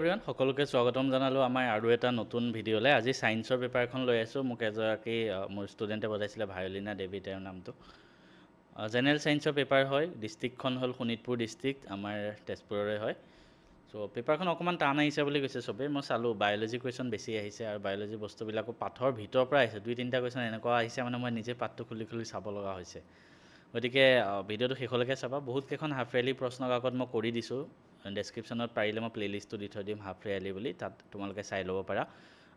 Everyone সকলোকে স্বাগতম জনালো আমাৰ আৰু এটা নতুন ভিডিঅ'লৈ আজি সায়েন্সৰ পেপাৰখন লৈ আছো মোক এজৰাকী মোৰ ষ্টুডেণ্টে বজাইছিলে ভায়োলিনা দেৱী তেওঁৰ নামটো জেনেৰেল সায়েন্সৰ পেপাৰ হয় ডিস্ট্ৰিক্টখন হ'ল শোণিতপুৰ ডিস্ট্ৰিক্ট আমাৰ তেজপুৰৰে হয় সো পেপাৰখন অকমান টান আহিছে বুলি কৈছে সবে মই চালো বায়োলজি কোৱেশ্চন বেছি আহিছে আৰু বায়োলজি বস্তুবিলাকো পাঠৰ ভিতৰৰ পৰা আহিছে দুই তিনিটা কোৱেশ্চন এনেকুৱা আহিছে মানে মই নিজে পাঠটো খুলি খুলি চাব লগা হৈছে গতিকে ভিডিঅ'টো শেষলৈকে চাবা বহুত কেইখন হাফ ইয়াৰলি প্ৰশ্ন কাকত মই কৰি দিছোঁ ডেছক্ৰিপশ্যনত পাৰিলে মই প্লেলিষ্টটো দি থৈ দিম হাফ ইয়াৰলি বুলি তাত তোমালোকে চাই ল'ব পাৰা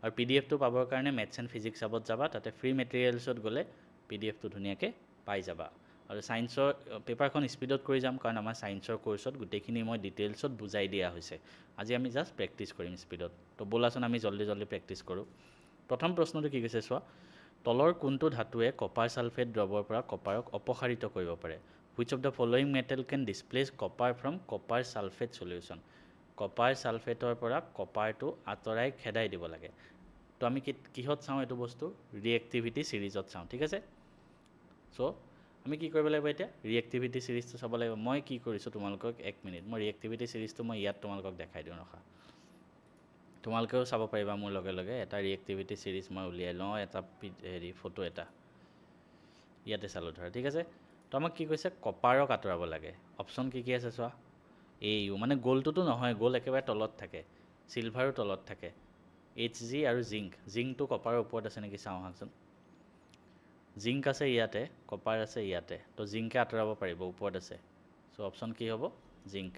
আৰু পিডিএফটো পাবৰ কাৰণে মেথছ এণ্ড ফিজিক্স চাবত যাবা তাতে ফ্ৰী মেটেৰিয়েলছত গ'লে পিডিএফটো ধুনীয়াকৈ পাই যাবা আৰু সায়েন্সৰ পেপাৰখন স্পীডত কৰি যাম কাৰণ আমাৰ সায়েন্সৰ কোৰ্চত গোটেইখিনি মই ডিটেইলছত বুজাই দিয়া হৈছে আজি আমি জাষ্ট প্ৰেক্টিছ কৰিম স্পীডত তো ব'লাচোন আমি জল্দি জল্দি প্ৰেক্টিছ কৰোঁ প্ৰথম প্ৰশ্নটো কি কৈছে চোৱা তলৰ কোনটো ধাতুৱে কপাৰ সালফেট দ্ৰৱৰ পৰা কপাৰক অপসাৰিত কৰিব পাৰে which of the following metal can displace copper from copper sulfate solution copper সালফেটৰ পৰা কপাৰটো আঁতৰাই খেদাই দিব লাগে তো আমি কিহত চাওঁ এইটো বস্তু ৰিএক্টিভিটি সিৰিজত চাওঁ ঠিক আছে সো আমি কি কৰিব লাগিব এতিয়া ৰিএক্টিভিটি সিৰিজটো চাব লাগিব মই কি কৰিছো তোমালোকক 1 মিনিট মই ৰিএক্টিভিটি সিৰিজটো মই ইয়াত তোমালোকক দেখাই দিওঁ ৰখা তোমালোকেও চাব পাৰিবা মোৰ লগে লগে এটা ৰিএক্টিভিটি সিৰিজ মই উলিয়াই লওঁ এটা হেৰি ফটো এটা ইয়াতে চালো ধৰা ঠিক আছে তো আমাক কি কৈছে কপাৰক আঁতৰাব লাগে অপচন কি আছে চোৱা AU মানে গোলটোতো নহয় গোল একেবাৰে তলত থাকে সিলভাৰো তলত থাকে HG আৰু জিংকটো কপাৰৰ ওপৰত আছে নেকি চাওঁ হাকচোন জিংক আছে ইয়াতে কপাৰ আছে ইয়াতে তো জিংকে আঁতৰাব পাৰিব ওপৰত আছে সো অপচন কি হ'ব জিংক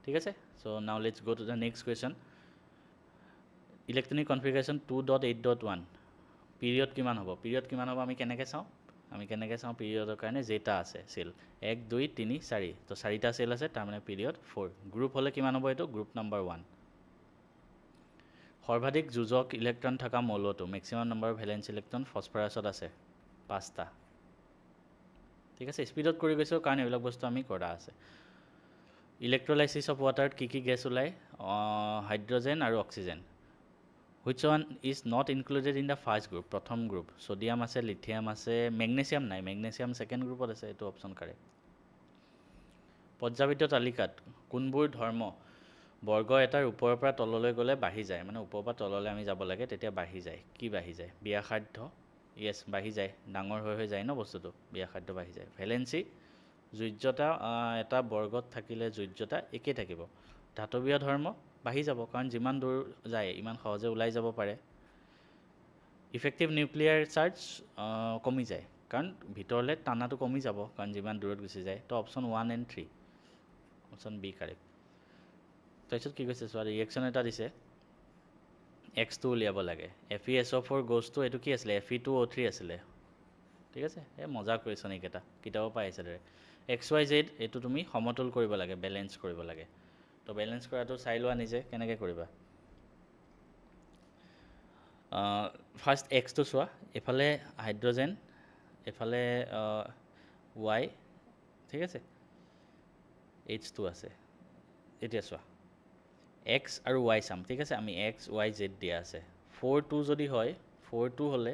ঠিক আছে so now let's go to the next question electronic configuration 2.8.1 period কিমান হ'ব আমি কেনেকৈ চাওঁ পিৰিয়ডৰ কাৰণে যেটা আছে সেল 1 2 3 4 তো চাৰিটা সেল আছে তাৰ মানে পিৰিয়ড 4 গ্ৰুপ হলে কিমান হ'ব এটো গ্ৰুপ নাম্বাৰ 1 সৰ্বাধিক যোজক ইলেক্ট্ৰন থকা মৌলটো ম্যাক্সিমাম নাম্বাৰ ভ্যালেন্স ইলেক্ট্ৰন ফসফৰাছত আছে 5টা ঠিক আছে স্পিডত কৰি গৈছো কাৰণ এইবিলাক বস্তু আমি কৰা আছে ইলেক্ট্ৰোলাইসিস অফ ওয়াটাৰত কি গেছ ওলাই হাইড্ৰোজেন আৰু oxygen which one is not included in the first group প্ৰথম গ্ৰুপ সোডিয়াম আছে লিথিয়াম আছে ম্যাগনেসিয়াম নাই ম্যাগনেসিয়াম সেকেন্ড গ্ৰুপত আছে এটো অপচন কাৰেক্ট পৰ্যাবৃত্ত তালিকাত কোনবোৰ ধৰ্ম বৰ্গ এটাৰ ওপৰৰ পৰা তললৈ গলে বাঢ়ি যায় মানে ওপৰৰ পৰা তললৈ আমি যাব লাগে তেতিয়া বাঢ়ি যায় কি বাঢ়ি যায় ব্যাসাৰ্ধ ইয়েস বাঢ়ি যায় ডাঙৰ হৈ যায় ন বস্তুটো ব্যাসাৰ্ধ বাঢ়ি যায় ভ্যালেন্সি যোজ্যতা এটা বৰ্গত থাকিলে যোজ্যতা একে থাকিব ধাতৱীয় ধৰ্ম বাঢ়ি যাব কাৰণ যিমান দূৰ যায় ইমান সহজে ওলাই যাব পাৰে ইফেক্টিভ নিউক্লিয়াৰ চাৰ্জ কমি যায় কাৰণ ভিতৰলে টানাটো কমি যাব কাৰণ যিমান দূৰত গুচি যায় তো option 1 and 3 option B correct তাৰপিছত কি কৈছে সৰি ৰিঅ্যাকচন এটা দিছে X2 উলিয়াব লাগে FeSO4 goes to এটো কি আছিল Fe2O3 আছিল ঠিক আছে এ মজা কোৱেশ্চন এইকেটা কিতাব পাইছে দৰে XYZ এটো তুমি সমতুল কৰিব লাগে ব্যালেন্স কৰিব লাগে তো ব্যালেন্স কৰাটো চাই লোৱা নিজে কেনেকৈ কৰিবা ফাৰ্স্ট X টো চোৱা এফালে হাইড্ৰোজেন এফালে Y ঠিক আছে H2 আছে এতিয়া চোৱা X আৰু Y চাম ঠিক আছে আমি X Y Z দিয়া আছে 4 2 যদি হয় 4 2 হলে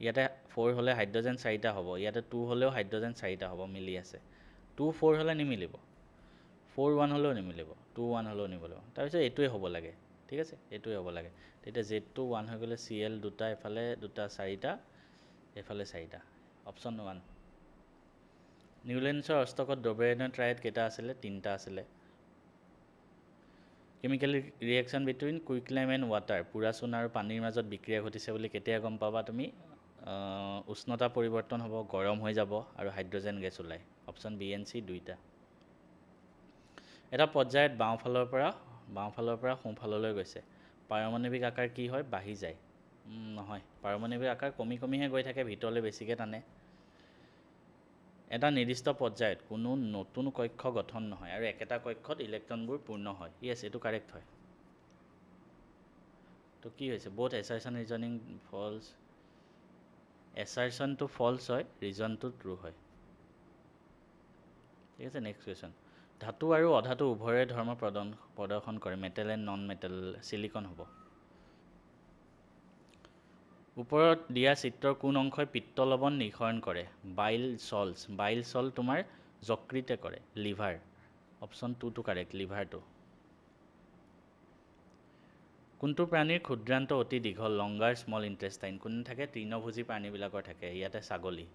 ইয়াতে 4 হলে হাইড্ৰোজেন 4টা হ'ব ইয়াতে 2 হলেও হাইড্ৰোজেন 4টা হ'ব মিলি আছে 2 4 হলে নিমিলিব 4 1 হলেও নিমিলিব 2 1 হলেও নিমিলিব তাৰপিছত এটোই হ'ব লাগে ঠিক আছে এটোই হ'ব লাগে তেতিয়া Z2 1 হৈ গলে Cl দুটা এফালে দুটা 4টা এফালে 4টা অপচন 1 নিউল্যান্ডছৰ অষ্টকত ডবেৰেনৰ ট্ৰায়েড কেটা আছিল 3টা আছিল chemical reaction between quicklime and water পুৰা চূণ আৰু পানীৰ মাজত বিক্ৰিয়া ঘটিছে বুলি কেতিয়া গম পাবা তুমি উষ্ণতা পৰিৱৰ্তন হ'ব গৰম হৈ যাব আৰু হাইড্ৰোজেন গেছ ওলাই অপচন বি এণ্ড সি দুইটা এটা পৰ্যায়ত বাওঁফালৰ পৰা সোঁফাললৈ গৈছে পাৰমাণৱিক আকাৰ কি হয় বাঢ়ি যায় নহয় পাৰমাণৱিক আকাৰ কমিহে গৈ থাকে ভিতৰলৈ বেছিকে টানে এটা নিৰ্দিষ্ট পৰ্যায়ত কোনো নতুন কক্ষ গঠন নহয় আৰু একেটা কক্ষত ইলেক্ট্ৰনবোৰ পূৰ্ণ হয় ইয়েস এটো কাৰেক্ট হয় তো কি হৈছে both assertion reasoning false assertion to false হয় reason to true হয় ঠিক আছে নেক্সট কোৱেশ্চন ধাতু আৰু অধাতু উভয়ৰে ধৰ্ম প্ৰদৰ্শন কৰে metal and non metal silicon হ'ব ওপৰত দিয়া চিত্ৰৰ কোন অংশই পিত্ত লৱণ নিঃসৰণ কৰে বাইল সল তোমাৰ যকৃতে কৰে liver option 2 two correct liver two কোনটো প্ৰাণীৰ ক্ষুদ্ৰান্ত অতি দীঘল লংগাৰ স্মল ইণ্টেষ্টাইন কোন থাকে তৃণভোজী প্ৰাণীবিলাকৰ থাকে ইয়াতে ছাগলী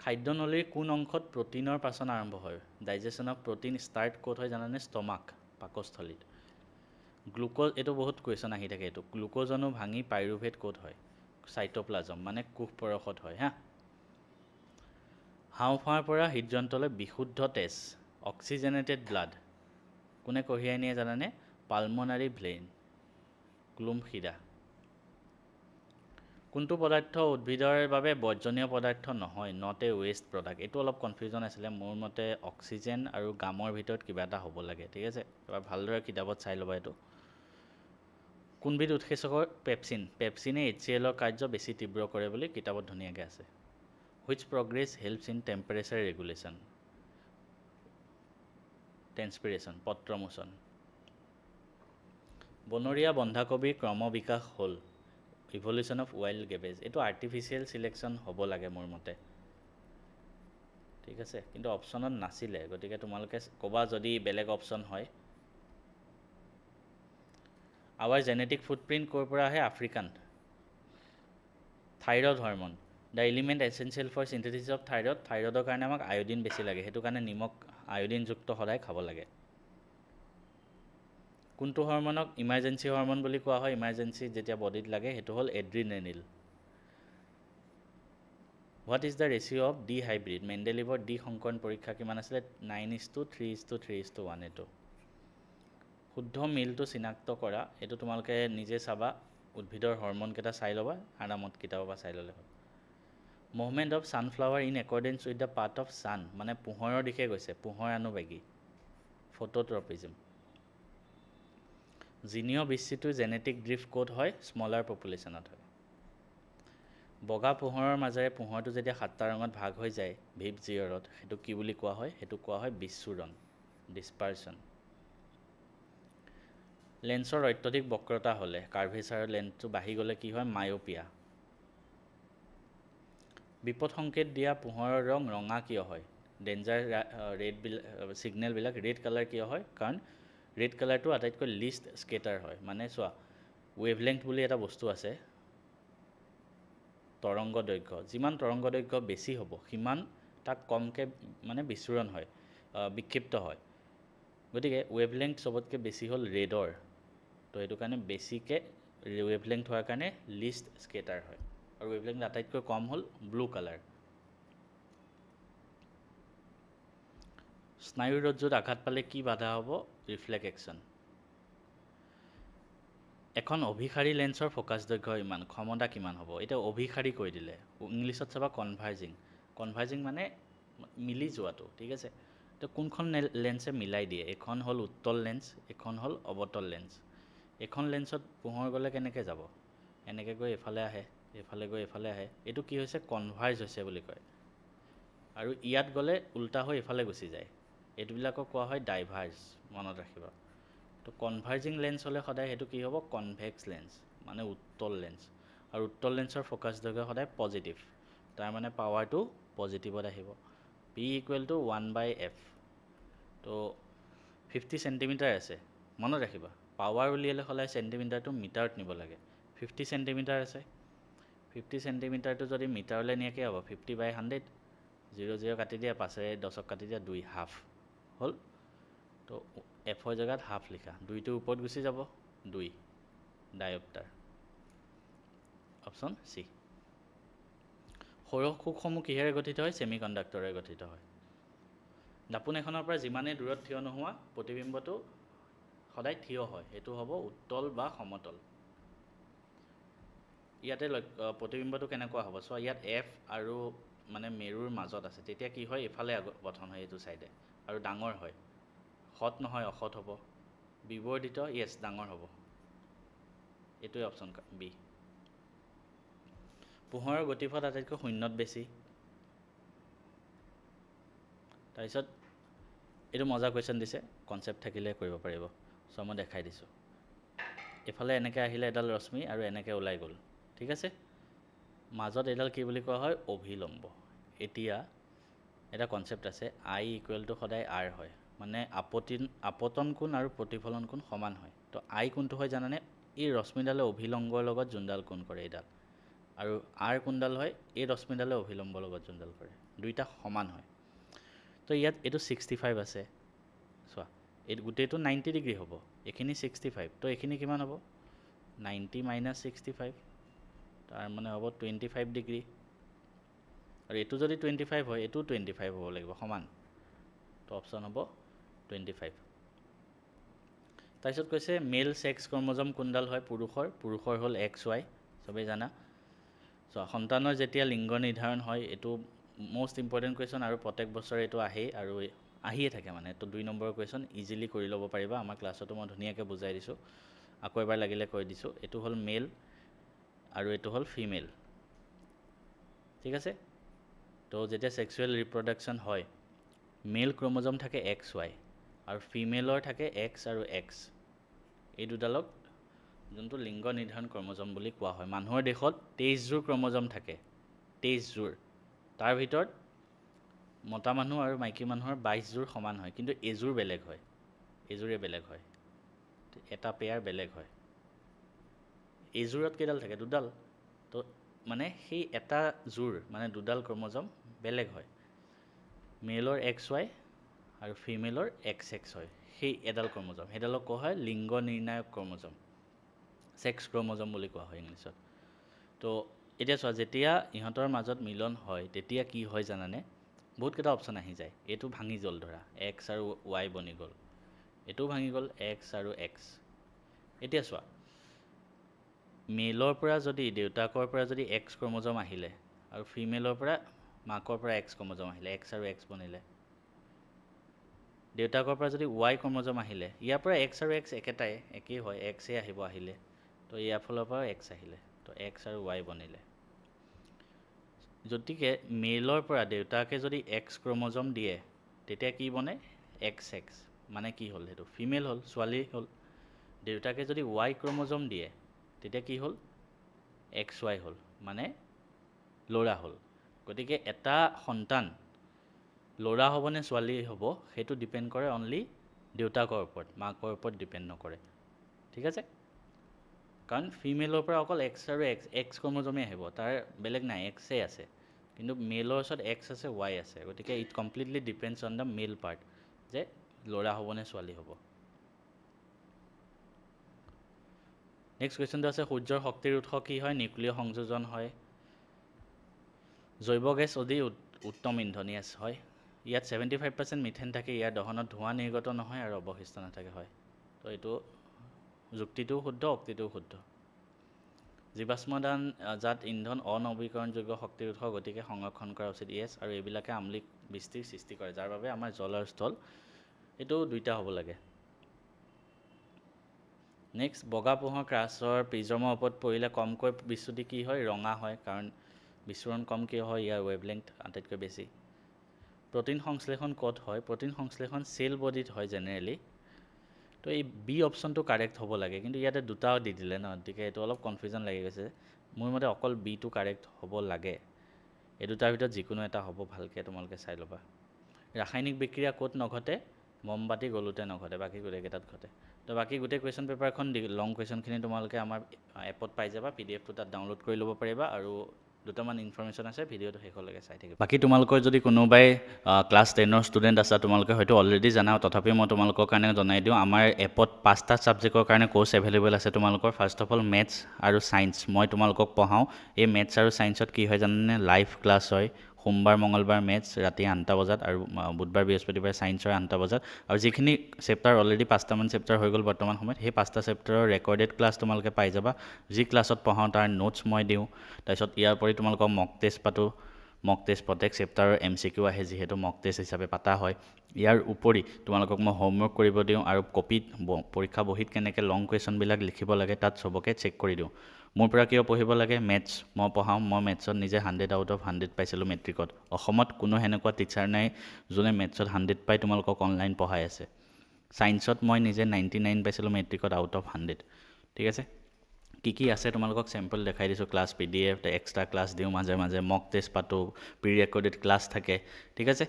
খাদ্যনলীৰ কোন অংশত প্ৰটিনৰ পাচন আৰম্ভ হয় ডাইজেশ্যন অফ প্ৰটিন ষ্টাৰ্ট ক'ত হয় জানানে ষ্টমাক পাকস্থলীত গ্লুক'জ এইটো বহুত কুৱেশ্যন আহি থাকে এইটো গ্লুক'জনো ভাঙি পাইৰুভেট ক'ত হয় চাইটোপ্লাজম মানে কোষ পৰসত হয় হা হাওঁফাওঁৰ পৰা হৃদযন্ত্ৰলৈ বিশুদ্ধ তেজ অক্সিজেনেটেড ব্লাড কোনে কঢ়িয়াই নিয়ে জানানে পালমনাৰী ভেইন ক্লুম শিৰা কোনটো পদাৰ্থ উদ্ভিদৰ বাবে বৰ্জনীয় পদাৰ্থ নহয় নট এ ৱেষ্ট প্ৰডাক্ট এইটো অলপ কনফিউজন আছিলে মোৰ মতে অক্সিজেন আৰু গামৰ ভিতৰত কিবা এটা হ'ব লাগে ঠিক আছে এবাৰ ভালদৰে কিতাপত চাই ল'বা এইটো কোনবিধ উৎসেচকৰ পেপচিনে HCl-ৰ কাৰ্য বেছি তীব্ৰ কৰে বুলি কিতাপত ধুনীয়াকৈ আছে which progress helps in temperature regulation transpiration পত্ৰমোচন বনৰীয়া বন্ধাকবিৰ ক্ৰমবিকাশ হ'ল ইভলিউশ্যন অফ ৱাইল্ড গেবেজ এইটো আৰ্টিফিচিয়েল চিলেকশ্যন হ'ব লাগে মোৰ মতে ঠিক আছে কিন্তু অপশ্যনত নাছিলে গতিকে তোমালোকে ক'বা যদি বেলেগ অপশ্যন হয় আৱাৰ জেনেটিক ফুটপ্ৰিণ্ট ক'ৰ পৰা আহে African thyroid hormone the element essential for synthesis of থাইৰয়ডৰ কাৰণে আমাক আয়োডিন বেছি লাগে সেইটো কাৰণে নিমখ আয়োডিনযুক্ত সদায় খাব লাগে কোনটো হৰমনক ইমাৰ্জেঞ্চি হৰমন বুলি কোৱা হয় ইমাৰ্জেঞ্চি যেতিয়া বডিত লাগে সেইটো হ'ল adrenaline what is the ratio' of dihybrid মেণ্ডেলিভৰ ডি সংকৰণ পৰীক্ষা কিমান আছিলে 9:3:3:1 এইটো শুদ্ধ মিলটো চিনাক্ত কৰা এইটো তোমালোকে নিজে চাবা উদ্ভিদৰ হৰমনকেইটা চাই ল'বা আৰামত কিতাপৰ পৰা চাই ল'লে হ'ল movement of sunflower in accordance with the path of sun মানে পোহৰৰ দিশে গৈছে পোহৰানুবেগী ফটোট্ৰপিজম জিনীয় বিচ্ছিটো জেনেটিক ড্ৰিফ্ট ক'ত হয় স্মলাৰ পপুলেশ্যনত হয় বগা পোহৰৰ মাজেৰে পোহৰটো যেতিয়া 7টা ৰঙত ভাগ হৈ যায় ভিপ জিঅ'ৰত সেইটো কি বুলি কোৱা হয় সেইটো কোৱা হয় বিচ্ছুৰণ ডিছপাৰচন লেন্সৰ অত্যধিক বক্ৰতা হ'লে কাৰ্ভেচাৰৰ লেন্সটো বাঢ়ি গ'লে কি হয় মায়োপিয়া বিপদ সংকেত দিয়া পোহৰৰ ৰং ৰঙা কিয় হয় ডেঞ্জাৰ ৰেডবিলাক ছিগনেলবিলাক ৰেড কালাৰ কিয় হয় কাৰণ ৰেড কালাৰটো আটাইতকৈ লিষ্ট স্কেটাৰ হয় মানে চোৱা ৱেভলেংথ বুলি এটা বস্তু আছে তৰংগ দৈৰ্ঘ্য যিমান তৰংগ দৈৰ্ঘ্য বেছি হ'ব সিমান তাক কমকৈ মানে বিচ্ছুৰণ হয় বিক্ষিপ্ত হয় গতিকে ৱেভলেংথ চবতকৈ বেছি হ'ল ৰেডৰ তো সেইটো কাৰণে বেছিকৈ ৱেভলেংথ হোৱাৰ কাৰণে লিষ্ট স্কেটাৰ হয় আৰু ৱেভলেংথ আটাইতকৈ কম হ'ল ব্লু কালাৰ স্নায়ুৰজ্জুত আঘাত পালে কি বাধা হ'ব ৰিফ্লেক্সন এখন অভিসাৰী লেন্সৰ ফ'কাছ দৈৰ্ঘ্য ইমান ক্ষমতা কিমান হ'ব এতিয়া অভিসাৰী কৈ দিলে ইংলিছত চাবা কনভাৰ্জিং মানে মিলি যোৱাটো ঠিক আছে তো কোনখন লেন্সে মিলাই দিয়ে এখন হ'ল উত্তল লেন্স এখন হ'ল অৱতল লেন্স এখন লেন্সত পোহৰ গ'লে কেনেকৈ যাব এনেকৈ গৈ এফালে আহে এফালে গৈ এফালে আহে এইটো কি হৈছে কনভাৰ্জ হৈছে বুলি কয় আৰু ইয়াত গ'লে উল্টা হৈ এফালে গুচি যায় এইটোবিলাকক কোৱা হয় ডাইভাৰ্জ মনত ৰাখিবা তো কনভাৰ্জিং লেন্স হ'লে সদায় সেইটো কি হ'ব কনভেক্স লেন্স মানে উত্তল লেন্স আৰু উত্তল লেন্সৰ ফ'কাছ দৈৰ্ঘ্য সদায় পজিটিভ তাৰ মানে পাৱাৰটো পজিটিভত আহিব P = 1/f তো 50 চেণ্টিমিটাৰ আছে মনত ৰাখিবা পাৱাৰ উলিয়ালে সদায় চেণ্টিমিটাৰটো মিটাৰত নিব লাগে 50 চেণ্টিমিটাৰ আছে 50 চেণ্টিমিটাৰটো যদি মিটাৰলৈ নিয়াকৈ হ'ব 50/100 0 কাটি দিয়া 5 কাটি দিয়া 2 হাফ হ'ল তো এফৰ জেগাত হাফ লিখা 2টোৰ ওপৰত গুচি যাব 2 ডায়প্টাৰ অপশ্যন চি সৌৰ কোষসমূহ কিহেৰে গঠিত হয় ছেমিকণ্ডাক্টৰে গঠিত হয় দাপোন এখনৰ পৰা যিমানেই দূৰত থিয় নোহোৱা প্ৰতিবিম্বটো সদায় থিয় হয় সেইটো হ'ব উত্তল বা সমতল ইয়াতে প্ৰতিবিম্বটো কেনেকুৱা হ'ব চ' ইয়াত এফ আৰু মানে মেৰুৰ মাজত আছে তেতিয়া কি হয় এফালে গঠন হয় এইটো চাইডে আৰু ডাঙৰ হয় সৎ নহয় অসৎ হ'ব বিবৰ্ধিত য়েছ ডাঙৰ হ'ব এইটোৱে অপশ্যন বি পোহৰৰ গতিপথ আটাইতকৈ শূন্যত বেছি তাৰপিছত এইটো মজা কুৱেশ্যন দিছে কনচেপ্ট থাকিলে কৰিব পাৰিব চ' মই দেখাই দিছোঁ এফালে এনেকৈ আহিলে এডাল ৰশ্মি আৰু এনেকৈ ওলাই গ'ল ঠিক আছে মাজত এডাল কি বুলি কোৱা হয় অভিলম্ব এতিয়া এটা কনচেপ্ট আছে I = সদায় R হয় মানে আপতন কোণ আৰু প্ৰতিফলন কোণ সমান হয়। তো আই কোণটো হয় জানানে, এই ৰশ্মিডালে অভিলম্বৰ লগত যোনডাল কোণ কৰে এইডাল, আৰু আৰ কোণডাল হয় এই ৰশ্মিডালে অভিলম্বৰ লগত যোনডাল কৰে, দুইটা সমান হয়। তো ইয়াত এইটো 65 আছে, চোৱা এই গোটেইটো 90 ডিগ্ৰী হ'ব, এইখিনি 65, তো এইখিনি কিমান হ'ব 90 - 65, তাৰ মানে হ'ব 25 ডিগ্ৰী, আৰু এইটো যদি 25 হয় এইটো 25 হ'ব লাগিব সমান, তো অপশ্যন হ'ব 25। তাৰপিছত কৈছে মেল ছেক্স ক্ৰম'জম কোনডাল হয় পুৰুষৰ হ'ল XY, চবেই জানা। চ' সন্তানৰ যেতিয়া লিংগ নিৰ্ধাৰণ হয়, এইটো মষ্ট ইম্পৰ্টেণ্ট কুৱেশ্যন, আৰু প্ৰত্যেক বছৰে এইটো আহেই, আৰু আহিয়ে থাকে মানে। তো 2 নম্বৰৰ কুৱেশ্যন ইজিলি কৰি ল'ব পাৰিবা, আমাৰ ক্লাছতো মই ধুনীয়াকৈ বুজাই দিছোঁ, আকৌ এবাৰ লাগিলে কৈ দিছোঁ। এইটো হ'ল মেল আৰু এইটো হ'ল ফিমেল, ঠিক আছে। তো যেতিয়া ছেক্সুৱেল ৰিপ্ৰডাকশ্যন হয়, মেল ক্ৰম'জম থাকে XY আৰু ফিমেলৰ থাকে X আৰু X, এই দুডালক যোনটো লিংগ নিৰ্ধাৰণ ক্ৰম'জম বুলি কোৱা হয়। মানুহৰ দেশত 23যোৰ ক্ৰম'জম থাকে, 23যোৰ, তাৰ ভিতৰত মতা মানুহ আৰু মাইকী মানুহৰ 22যোৰ সমান হয়, কিন্তু এযোৰ বেলেগ হয়, এযোৰে বেলেগ হয়, এটা পেয়াৰ বেলেগ হয়। এযোৰত কেইডাল থাকে, দুডাল, তো মানে সেই এটা যোৰ মানে দুডাল ক্ৰম'জম বেলেগ হয়। মেলৰ XY আৰু ফিমেলৰ XX হয়, সেই এডাল ক্ৰম'জম, সেইডালক কোৱা হয় লিংগ নিৰ্ণায়ক ক্ৰম'জম, ছেক্স ক্ৰম'জম বুলি কোৱা হয় ইংলিছত। তো এতিয়া চোৱা, যেতিয়া ইহঁতৰ মাজত মিলন হয় তেতিয়া কি হয় জানানে, বহুতকেইটা অপশ্যন আহি যায়। এইটো ভাঙি গ'ল, ধৰা X আৰু Y বনি গ'ল, এইটোও ভাঙি গ'ল X আৰু X। এতিয়া চোৱা, মেলৰ পৰা যদি দেউতাকৰ পৰা যদি X ক্ৰম'জম আহিলে, আৰু ফিমেলৰ পৰা মাকৰ পৰা X ক্ৰম'জম আহিলে, X আৰু X বনিলে। দেউতাকৰ পৰা যদি Y ক্ৰম'জম আহিলে, ইয়াৰ পৰা X আৰু X একেই হয়, Xয়ে আহিব আহিলে, তো ইয়াৰ ফালৰ পৰা X আহিলে, তো X আৰু Y বনিলে। গতিকে মেলৰ পৰা দেউতাকে যদি X ক্ৰম'জম দিয়ে তেতিয়া কি বনে XX, মানে কি হ'ল, সেইটো ফিমেল হ'ল, ছোৱালী হ'ল। দেউতাকে যদি Y ক্ৰম'জম দিয়ে তেতিয়া কি হ'ল XY হ'ল, মানে ল'ৰা হ'ল। গতিকে এটা সন্তান ল'ৰা হ'বনে ছোৱালী হ'ব সেইটো ডিপেণ্ড কৰে অনলি দেউতাকৰ ওপৰত, মাকৰ ওপৰত ডিপেণ্ড নকৰে, ঠিক আছে। কাৰণ ফিমেলৰ পৰা অকল X আৰু X ক্ৰম'জমেই আহিব, তাৰ বেলেগ নাই, Xয়ে আছে, কিন্তু মেলৰ ওচৰত X আছে, Y আছে। গতিকে it completely depends on the male part, যে ল'ৰা হ'বনে ছোৱালী হ'ব। নেক্সট কুৱেশ্যনটো আছে সূৰ্যৰ শক্তিৰ উৎস কি হয়, নিউক্লিয় সংযোজন হয়। জৈৱ গেছ অতি উত্তম ইন্ধন, ইয়াছ হয়। ইয়াত 75% মিথেন থাকে, ইয়াৰ দহনত ধোঁৱা নিৰ্গত নহয় আৰু অৱশিষ্ট নাথাকে, হয়। তো এইটো যুক্তিটোও শুদ্ধ, উক্তিটোও শুদ্ধ। জীৱাশ্মদান জাত ইন্ধন অনৱীকৰণযোগ্য শক্তিৰ উৎস, গতিকে সংৰক্ষণ কৰা উচিত, ইয়েছ। আৰু এইবিলাকে আম্লিক বৃষ্টিৰ সৃষ্টি কৰে, যাৰ বাবে আমাৰ জল আৰু স্থল এইটো দুইটা হ'ব লাগে। নেক্সট, বগা পোহৰ ক্ৰাছৰ প্ৰিজমৰ ওপৰত পৰিলে কমকৈ বিচ্যুতি কি হয়, ৰঙা হয়, কাৰণ বিচ্ছুৰণ কম কিয় হয়, ইয়াৰ ৱেভলেংথ আটাইতকৈ বেছি। প্ৰ'টিন সংশ্লেষণ ক'ত হয়, প্ৰ'টিন সংশ্লেষণ চেল বডিত হয় জেনেৰেলি। তো এই বি অপশ্যনটো কাৰেক্ট হ'ব লাগে, কিন্তু ইয়াতে দুটাও দি দিলে ন, গতিকে এইটো অলপ কনফিউজন লাগি গৈছে। মোৰ মতে অকল বিটো কাৰেক্ট হ'ব লাগে, এই দুটাৰ ভিতৰত যিকোনো এটা হ'ব, ভালকৈ তোমালোকে চাই ল'বা। ৰাসায়নিক বিক্ৰিয়া ক'ত নঘটে, মমবাতি গলোতে নঘটে, বাকী গোটেইকেইটাত ঘটে। তো বাকী গোটেই কুৱেশ্যন পেপাৰখন লং কুৱেশ্যনখিনি তোমালোকে আমাৰ এপত পাই যাবা, PDF টো তাত ডাউনলোড কৰি ল'ব পাৰিবা, আৰু দুটামান ইনফৰমেশ্যন আছে, ভিডিঅ'টো শেষলৈকে চাই থাকিবা। বাকী তোমালোকৰ যদি কোনোবাই ক্লাছ 10ৰ ষ্টুডেণ্ট আছে, তোমালোকে হয়তো অলৰেডি জানা, তথাপিও মই তোমালোকৰ কাৰণে জনাই দিওঁ, আমাৰ এপত 5টা ছাবজেক্টৰ কাৰণে কোৰ্চ এভেইলেবল আছে তোমালোকৰ। ফাৰ্ষ্ট অফ অল মেথছ আৰু ছায়েন্স, মই তোমালোকক পঢ়াওঁ। এই মেথছ আৰু ছায়েন্সত কি হয় জানানে, লাইভ ক্লাছ হয়, সোমবাৰ মঙলবাৰ মেথছ ৰাতি 8টা বজাত, আৰু বুধবাৰ বৃহস্পতিবাৰ ছায়েন্সৰ 8টা বজাত। আৰু যিখিনি চেপ্টাৰ অলৰেডি 5টামান চেপ্টাৰ হৈ গ'ল বৰ্তমান সময়ত, সেই 5টা চেপ্টাৰৰ ৰেকৰ্ডেড ক্লাছ তোমালোকে পাই যাবা। যি ক্লাছত পঢ়াওঁ তাৰ নোটছ মই দিওঁ। তাৰপিছত ইয়াৰ উপৰি তোমালোকক মক টেষ্ট পাতোঁ, মক টেষ্ট প্ৰত্যেক চেপ্টাৰৰ MCQ আহে, যিহেতু মক টেষ্ট হিচাপে পাতা হয়। ইয়াৰ উপৰি তোমালোকক মই হোমৱৰ্ক কৰিব দিওঁ, আৰু কপিত পৰীক্ষা বহীত কেনেকৈ লং কুৱেশ্যনবিলাক লিখিব লাগে তাত চবকে চেক কৰি দিওঁ। মোৰ পৰা কিয় পঢ়িব লাগে, মেথছ মই পঢ়াওঁ, মই মেথছত নিজে 100/100 পাইছিলোঁ মেট্ৰিকত। অসমত কোনো সেনেকুৱা টিচাৰ নাই যোনে মেথছত 100 পাই তোমালোকক অনলাইন পঢ়াই আছে। ছায়েন্সত মই নিজে 99 পাইছিলোঁ মেট্ৰিকত আউট অফ 100, ঠিক আছে। কি আছে তোমালোকক চেম্পল দেখাই দিছোঁ ক্লাছ PDF এক্সট্ৰা ক্লাছ দিওঁ মাজে মাজে মক টেষ্ট পাতোঁ প্ৰি ৰেকৰ্ডেড ক্লাছ থাকে ঠিক আছে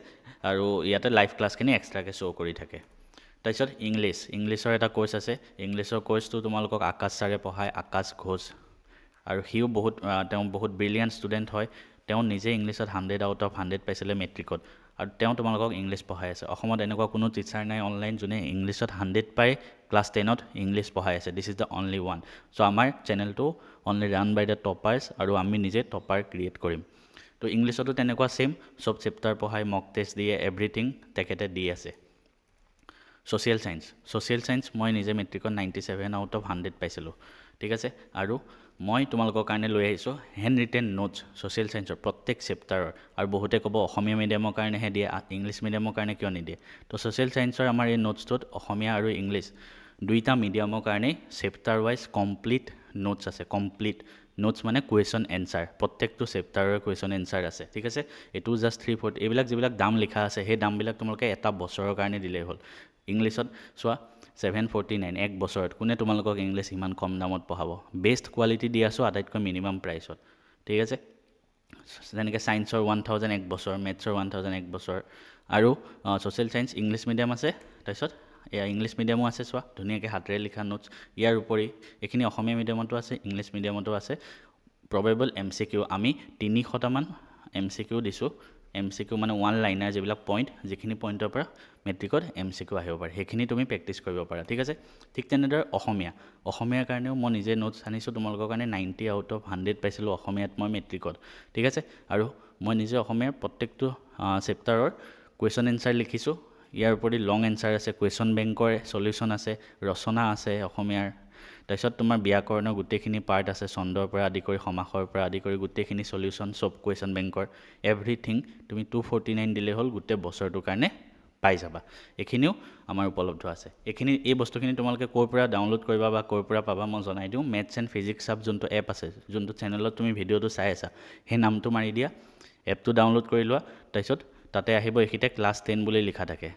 আৰু ইয়াতে লাইভ ক্লাছখিনি এক্সট্ৰাকৈ শ্ব' কৰি থাকে তাৰপিছত ইংলিছৰ এটা কোৰ্চ আছে ইংলিছৰ কোৰ্চটো তোমালোকক আকাশ ছাৰে পঢ়ায় আকাশ ঘোষ আৰু সিও তেওঁ বহুত ব্ৰিলিয়াণ্ট ষ্টুডেণ্ট হয় তেওঁ নিজে ইংলিছত 100 আউট অফ 100 পাইছিলে মেট্ৰিকত আৰু তেওঁ তোমালোকক ইংলিছ পঢ়াই আছে অসমত এনেকুৱা কোনো টিচাৰ নাই অনলাইন যোনে ইংলিছত 100 পাই ক্লাছ 10ত ইংলিছ পঢ়াই আছে this is the only one চ' আমাৰ চেনেলটো অনলি ৰান বাই দ্য টপাৰ্ছ আৰু আমি নিজে টপাৰ ক্ৰিয়েট কৰিম তো ইংলিছতো তেনেকুৱা ছেইম চব চেপ্টাৰ পঢ়াই মক টেষ্ট দিয়ে এভৰিথিং তেখেতে দি আছে ছ'চিয়েল চায়েন্স মই নিজে মেট্ৰিকত 97 আউট অফ 100 পাইছিলোঁ ঠিক আছে আৰু মই তোমালোকৰ কাৰণে লৈ আহিছোঁ হেণ্ড ৰিটেন নোটছ ছ'চিয়েল চায়েন্সৰ প্ৰত্যেক চেপ্টাৰৰ আৰু বহুতে ক'ব অসমীয়া মিডিয়ামৰ কাৰণেহে দিয়ে ইংলিছ মিডিয়ামৰ কাৰণে কিয় নিদিয়ে তো ছ'চিয়েল চায়েন্সৰ আমাৰ এই নোটছটোত অসমীয়া আৰু ইংলিছ দুইটা মিডিয়ামৰ কাৰণেই চেপ্টাৰ ৱাইজ কমপ্লিট নোটছ আছে কমপ্লিট নোটছ মানে কুৱেশ্যন এনচাৰ প্ৰত্যেকটো চেপ্টাৰৰ কুৱেশ্যন এনচাৰ আছে ঠিক আছে এইটো জাষ্ট 340 এইবিলাক যিবিলাক দাম লিখা আছে সেই দামবিলাক তোমালোকে এটা বছৰৰ কাৰণে দিলেই হ'ল ইংলিছত চোৱা 749 এক বছৰত কোনে তোমালোকক ইংলিছ ইমান কম দামত পঢ়াব বেষ্ট কোৱালিটি দি আছোঁ আটাইতকৈ মিনিমাম প্ৰাইচত ঠিক আছে যেনেকৈ ছায়েন্সৰ 1000 এক বছৰ মেথছৰ 1000 এক বছৰ আৰু ছ'চিয়েল চায়েন্স ইংলিছ মিডিয়াম আছে তাৰপিছত এয়া ইংলিছ মিডিয়ামো আছে চোৱা ধুনীয়াকৈ হাতেৰে লিখা নোটছ ইয়াৰ উপৰি এইখিনি অসমীয়া মিডিয়ামতো আছে ইংলিছ মিডিয়ামতো আছে প্ৰবেবল MCQ আমি 300টামান MCQ দিছোঁ MCQ মানে ওৱান লাইনাৰ যিবিলাক পইণ্ট যিখিনি পইণ্টৰ পৰা মেট্ৰিকত MCQ আহিব পাৰে সেইখিনি তুমি প্ৰেক্টিছ কৰিব পাৰা ঠিক আছে ঠিক তেনেদৰে অসমীয়াৰ কাৰণেও মই নিজে নোটছ আনিছোঁ তোমালোকৰ কাৰণে 90 আউট অফ 100 পাইছিলোঁ অসমীয়াত মই মেট্ৰিকত ঠিক আছে আৰু মই নিজে অসমীয়াৰ প্ৰত্যেকটো চেপ্টাৰৰ কুৱেশ্যন এনচাৰ লিখিছোঁ ইয়াৰ উপৰি লং এনচাৰ আছে কুৱেশ্যন বেংকৰ সলিউশ্যন আছে ৰচনা আছে অসমীয়াৰ তাৰপিছত তোমাৰ ব্যাকৰণৰ গোটেইখিনি পাৰ্ট আছে ছন্দৰ পৰা আদি কৰি সমাসৰ পৰা আদি কৰি গোটেইখিনি সলিউশ্যন চব কুৱেশ্যন বেংকৰ এভৰিথিং তুমি 249 দিলেই হ'ল গোটেই বছৰটোৰ কাৰণে পাই যাবা এইখিনিও আমাৰ উপলব্ধ আছে এই বস্তুখিনি তোমালোকে ক'ৰ পৰা ডাউনলোড কৰিবা বা ক'ৰ পৰা পাবা মই জনাই দিওঁ মেথছ এণ্ড ফিজিক্স চাব যোনটো এপ আছে যোনটো চেনেলত তুমি ভিডিঅ'টো চাই আছা সেই নামটো মাৰি দিয়া এপটো ডাউনলোড কৰি লোৱা তাৰপিছত তাতে আহিব এইখিনিতে ক্লাছ 10 বুলি লিখা থাকে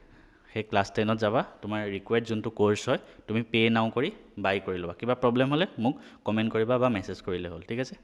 সেই ক্লাছ 10ত যাবা তোমাৰ ৰিকুৱাৰ্ড যোনটো কোৰ্চ হয় তুমি পে' নাও কৰি বাই কৰি ল'বা কিবা প্ৰব্লেম হ'লে মোক কমেণ্ট কৰিবা বা মেছেজ কৰিলে হ'ল ঠিক আছে